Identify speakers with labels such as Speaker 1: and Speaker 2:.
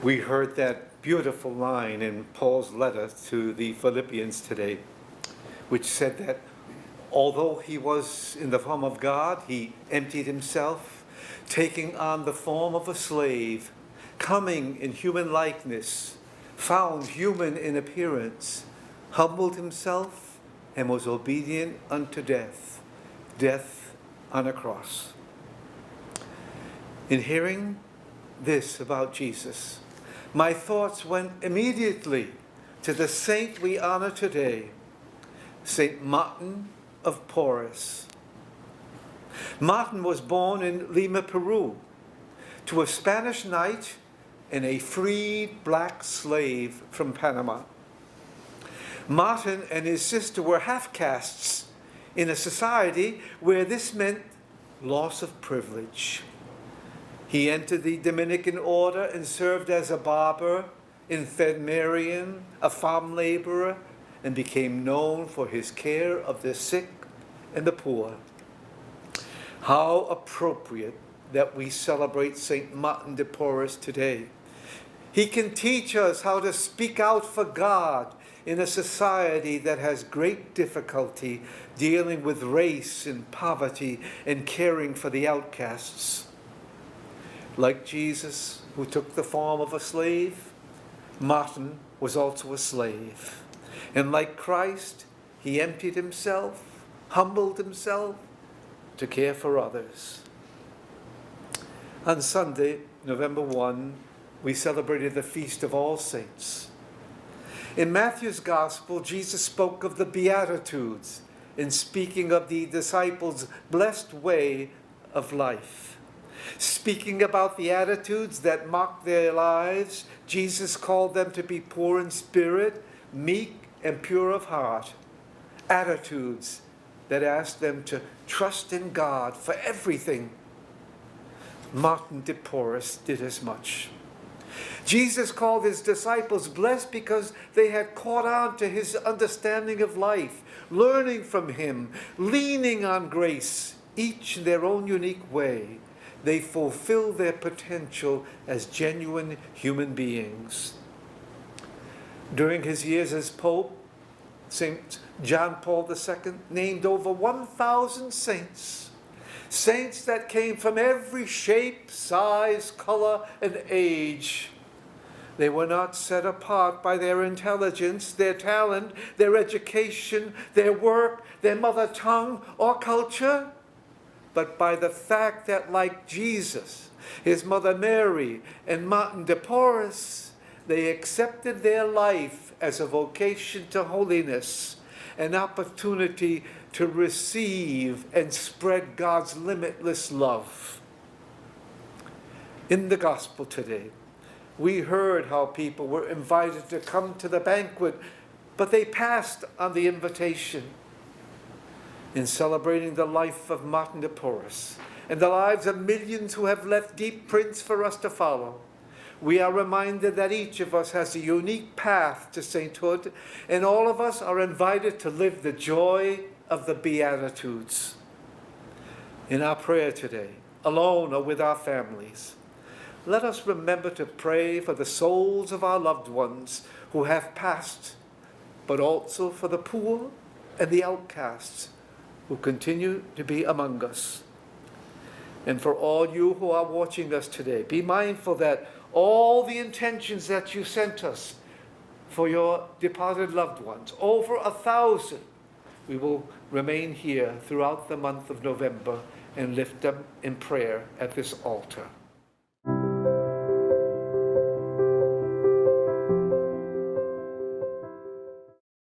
Speaker 1: We heard that beautiful line in Paul's letter to the Philippians today, which said that although he was in the form of God, he emptied himself, taking on the form of a slave, coming in human likeness, found human in appearance, humbled himself, and was obedient unto death, death on a cross. In hearing this about Jesus, my thoughts went immediately to the saint we honor today, Saint Martin of Porres. Martin was born in Lima, Peru, to a Spanish knight and a freed black slave from Panama. Martin and his sister were half-castes in a society where this meant loss of privilege. He entered the Dominican order and served as a barber, infirmarian, a farm laborer, and became known for his care of the sick and the poor. How appropriate that we celebrate St. Martin de Porres today. He can teach us how to speak out for God in a society that has great difficulty dealing with race and poverty and caring for the outcasts. Like Jesus, who took the form of a slave, Martin was also a slave. And like Christ, he emptied himself, humbled himself to care for others. On Sunday, November 1, we celebrated the Feast of All Saints. In Matthew's Gospel, Jesus spoke of the Beatitudes in speaking of the disciples' blessed way of life. Speaking about the attitudes that marked their lives, Jesus called them to be poor in spirit, meek, and pure of heart. Attitudes that asked them to trust in God for everything. Martin de Porres did as much. Jesus called his disciples blessed because they had caught on to his understanding of life, learning from him, leaning on grace, each in their own unique way. They fulfill their potential as genuine human beings. During his years as Pope, St. John Paul II named over 1,000 saints. Saints that came from every shape, size, color, and age. They were not set apart by their intelligence, their talent, their education, their work, their mother tongue, or culture, but by the fact that, like Jesus, his mother Mary, and Martin de Porres, they accepted their life as a vocation to holiness, an opportunity to receive and spread God's limitless love. In the Gospel today, we heard how people were invited to come to the banquet, but they passed on the invitation. In celebrating the life of Martin de Porres and the lives of millions who have left deep prints for us to follow, we are reminded that each of us has a unique path to sainthood, and all of us are invited to live the joy of the Beatitudes. In our prayer today, alone or with our families, let us remember to pray for the souls of our loved ones who have passed, but also for the poor and the outcasts who continue to be among us. And for all you who are watching us today, be mindful that all the intentions that you sent us for your departed loved ones, over 1,000, we will remain here throughout the month of November and lift them in prayer at this altar.